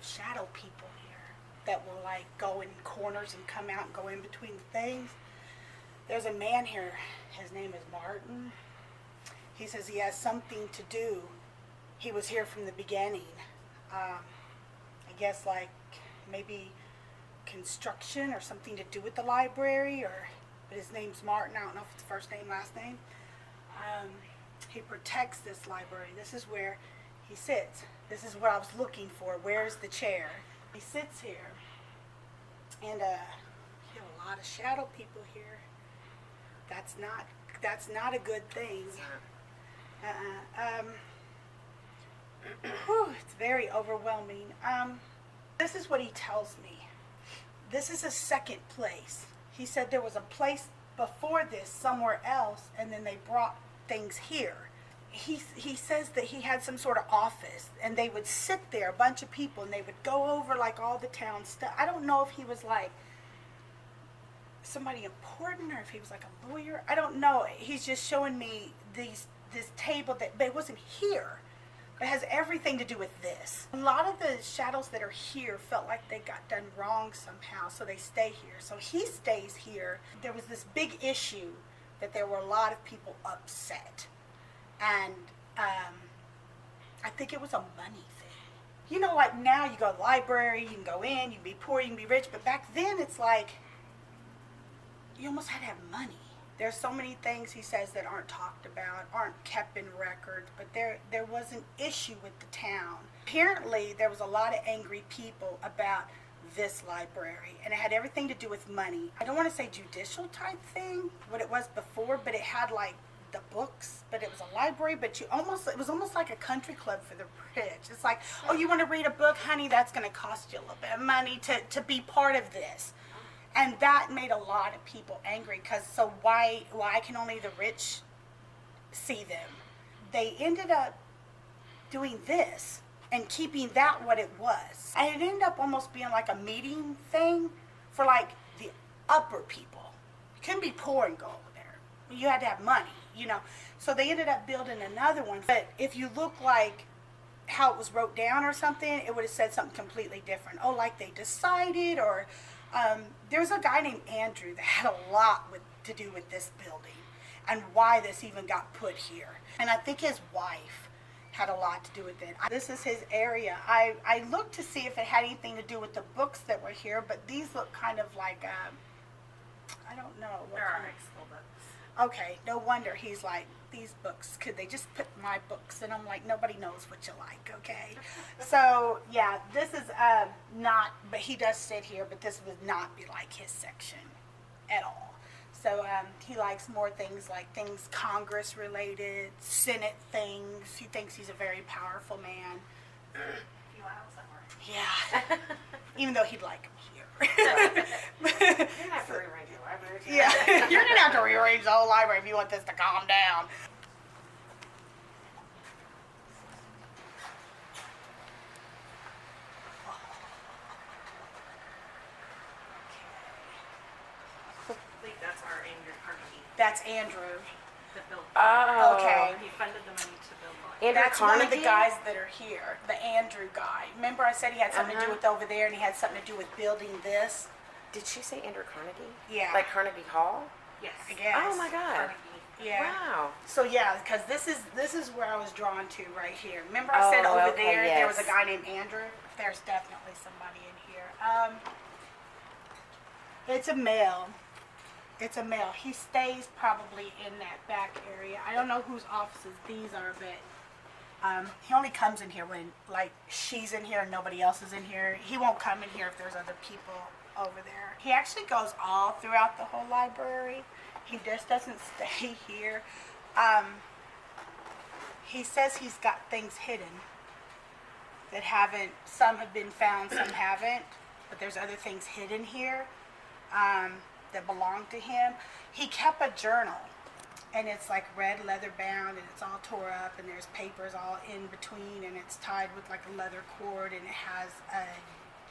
of shadow people here that will like go in corners and come out and go in between the things. There's a man here, his name is Martin. He says he has something to do. He was here from the beginning. I guess like maybe construction or something to do with the library, but his name's Martin. I don't know if it's first name, last name. He protects this library. This is where he sits. This is what I was looking for. Where's the chair? He sits here. And you have a lot of shadow people here. That's not a good thing. It's very overwhelming. This is what he tells me. This is a second place. He said there was a place before this somewhere else, and then they brought things here. He says that he had some sort of office, and they would sit there, a bunch of people, and they would go over like all the town stuff. I don't know if he was like somebody important or if he was like a lawyer. I don't know. He's just showing me this table but it wasn't here. It has everything to do with this. A lot of the shadows that are here felt like they got done wrong somehow, so they stay here. So he stays here. There was this big issue that there were a lot of people upset. And I think it was a money thing. You know, like now you go to the library, you can go in, you can be poor, you can be rich. But back then it's like you almost had to have money. There's so many things, he says, that aren't talked about, aren't kept in records, but there was an issue with the town. Apparently, there was a lot of angry people about this library, and it had everything to do with money. I don't want to say judicial type thing, what it was before, but it had like the books, but it was a library, but it was almost like a country club for the rich. It's like, oh, you want to read a book, honey, that's going to cost you a little bit of money to be part of this. And that made a lot of people angry, because so why can only the rich see them? They ended up doing this and keeping that what it was. And it ended up almost being like a meeting thing for like the upper people. You couldn't be poor and go over there. You had to have money, you know. So they ended up building another one. But if you look like how it was wrote down or something, it would have said something completely different. Oh, like they decided, or there's a guy named Andrew that had a lot to do with this building and why this even got put here. And I think his wife had a lot to do with it. This is his area. I looked to see if it had anything to do with the books that were here, but these look kind of like, I don't know. There are high school books. Okay, no wonder he's like, these books, could they just put my books? And I'm like, nobody knows what you like, okay? So, yeah, this is not, but he does sit here, but this would not be like his section at all. So he likes more things like things Congress related, Senate things. He thinks he's a very powerful man. You want out somewhere. Yeah. Even though he'd like him here. You're going to have to rearrange your library. Yeah, you're going to have to rearrange the whole library if you want this to calm down. I think that's our Andrew Carnegie. That's Andrew. That built. Oh. Okay. He funded the money to build one. Andrew That's Carnegie? one of the guys that are here, the Andrew guy. Remember I said he had something to do with over there, and he had something to do with building this? Did she say Andrew Carnegie? Yeah. Like Carnegie Hall? Yes. I guess. Oh my God. Carnegie. Yeah. Wow. So yeah, because this is where I was drawn to right here. Remember I said over okay, there was a yes. guy named Andrew? There's definitely somebody in here. It's a male. It's a male. He stays probably in that back area. I don't know whose offices these are, but he only comes in here when like she's in here and nobody else is in here. He won't come in here if there's other people over there. He actually goes all throughout the whole library. He just doesn't stay here. He says he's got things hidden that some have been found, some haven't, but there's other things hidden here that belong to him. He kept a journal, and it's like red leather bound, and it's all tore up, and there's papers all in between, and it's tied with like a leather cord, and it has a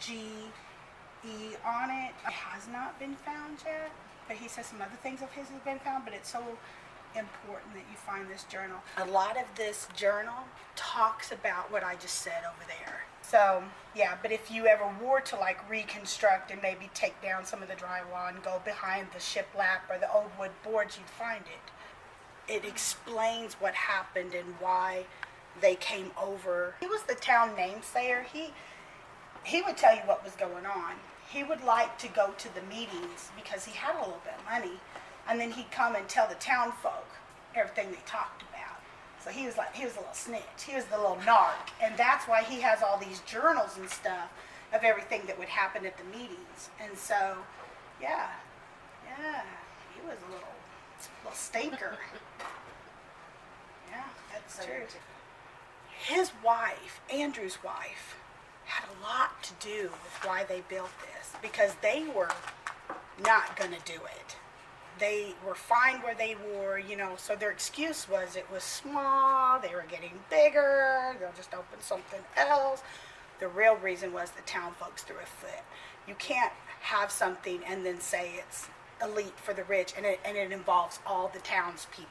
G.E. on it. It has not been found yet, but he says some other things of his have been found, but it's so important that you find this journal. A lot of this journal talks about what I just said over there. So, yeah, but if you ever were to like reconstruct and maybe take down some of the drywall and go behind the shiplap or the old wood boards, you'd find it. It explains what happened and why they came over. He was the town namesayer. He would tell you what was going on. He would like to go to the meetings because he had a little bit of money, and then he'd come and tell the town folk everything they talked about. So he was a little snitch. He was the little narc, and that's why he has all these journals and stuff of everything that would happen at the meetings. And so, yeah, he was a little stinker. Yeah, that's true. His wife, Andrew's wife, had a lot to do with why they built this, because they were not going to do it. They were fine where they were, you know, so their excuse was it was small, they were getting bigger, they'll just open something else. The real reason was the town folks threw a fit. You can't have something and then say it's elite for the rich, and it involves all the townspeople.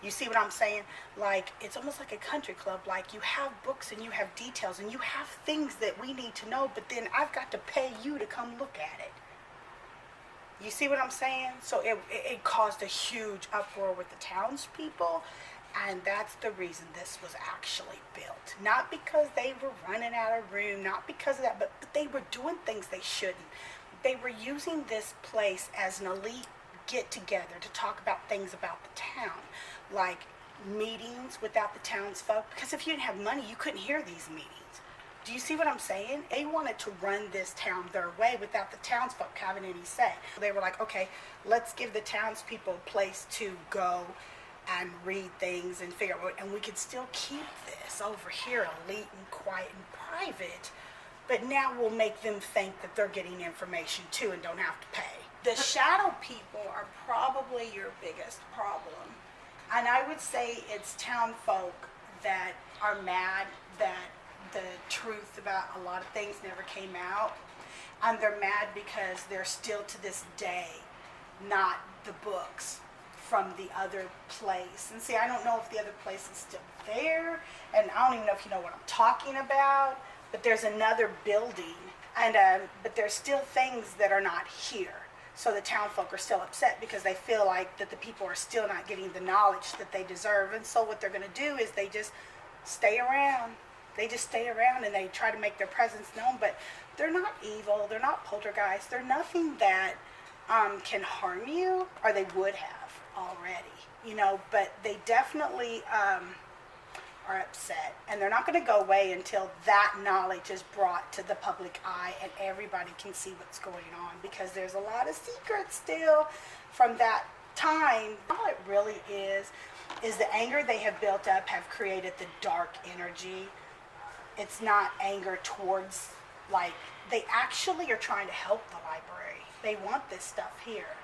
You see what I'm saying? Like, it's almost like a country club. Like, you have books and you have details and you have things that we need to know, but then I've got to pay you to come look at it. You see what I'm saying? So it caused a huge uproar with the townspeople, and that's the reason this was actually built. Not because they were running out of room, not because of that, but they were doing things they shouldn't. They were using this place as an elite get-together to talk about things about the town, like meetings without the townsfolk, because if you didn't have money, you couldn't hear these meetings. Do you see what I'm saying? They wanted to run this town their way without the townsfolk having any say. They were like, okay, let's give the townspeople a place to go and read things and figure out what, and we could still keep this over here elite and quiet and private, but now we'll make them think that they're getting information too and don't have to pay. The shadow people are probably your biggest problem. And I would say it's town folk that are mad that the truth about a lot of things never came out. And they're mad because they're still to this day not the books from the other place. And see, I don't know if the other place is still there, and I don't even know if you know what I'm talking about, but there's another building, and but there's still things that are not here. So the town folk are still upset because they feel like that the people are still not getting the knowledge that they deserve. And so what they're going to do is they just stay around. They just stay around and they try to make their presence known, but they're not evil. They're not poltergeists. They're nothing that can harm you, or they would have already, you know, but they definitely are upset, and they're not going to go away until that knowledge is brought to the public eye and everybody can see what's going on, because there's a lot of secrets still from that time. All it really is the anger they have built up have created the dark energy. It's not anger towards, like, they actually are trying to help the library. They want this stuff here.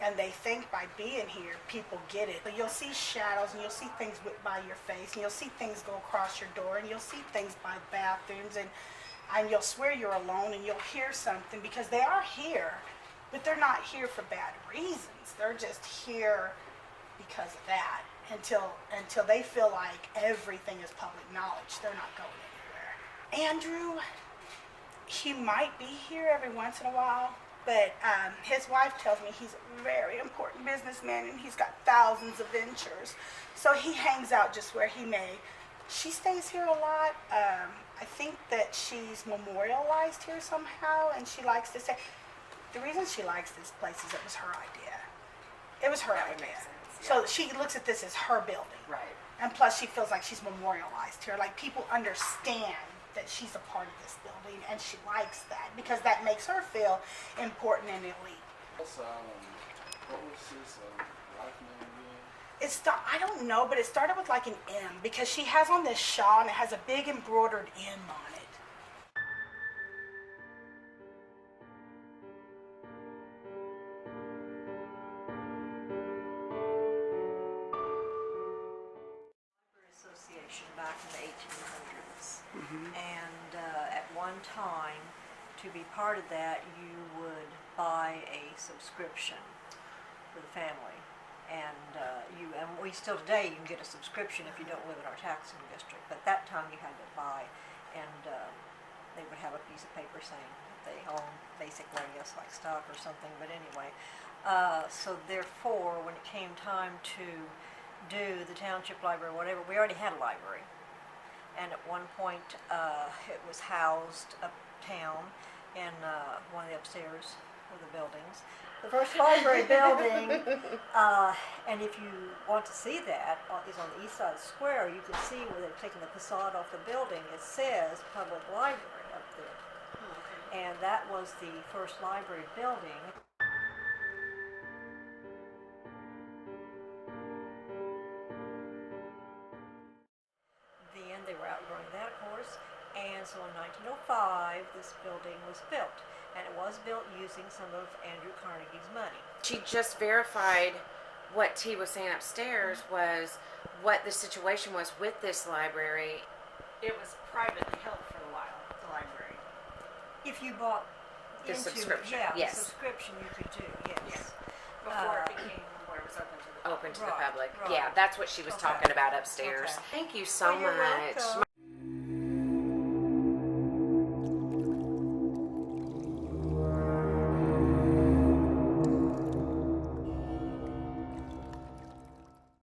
And they think by being here, people get it. But you'll see shadows, and you'll see things whip by your face, and you'll see things go across your door, and you'll see things by bathrooms, and you'll swear you're alone, and you'll hear something, because they are here, but they're not here for bad reasons. They're just here because of that. Until they feel like everything is public knowledge, they're not going anywhere. Andrew, he might be here every once in a while. But his wife tells me he's a very important businessman and he's got thousands of ventures. So he hangs out just where he may. She stays here a lot. I think that she's memorialized here somehow, and she likes to say, the reason she likes this place is it was her idea. It was her idea. Makes sense, yeah. So she looks at this as her building. Right. And plus she feels like she's memorialized here. Like, people understand that she's a part of this building, and she likes that because that makes her feel important and elite. What was his life name again? I don't know, but it started with like an M, because she has on this shawl and it has a big embroidered M on it. Association back in the 1800s. And at one time, to be part of that, you would buy a subscription for the family. And and we still today, you can get a subscription if you don't live in our taxing district. But that time you had to buy, and they would have a piece of paper saying that they own basically, I guess, like stock or something. But anyway, so therefore, when it came time to do the township library or whatever, we already had a library. And at one point, it was housed uptown in one of the upstairs of the buildings. The first library building, and if you want to see that, is on the east side of the square. You can see where they've taken the facade off the building. It says Public Library up there. Oh, okay. And that was the first library building. Then they were outgrowing that, of course, and so in 1905 this building was built, and it was built using some of Andrew Carnegie's money. She just verified what T was saying upstairs was what the situation was with this library. It was privately held for a while, the library. If you bought The into subscription, yeah, yes. the subscription you could do, yes. Before it became where it was open to the public. Open to the Right, public. right. Yeah, that's what she was Okay. talking about upstairs. Okay. Thank you so Well, you're much. welcome.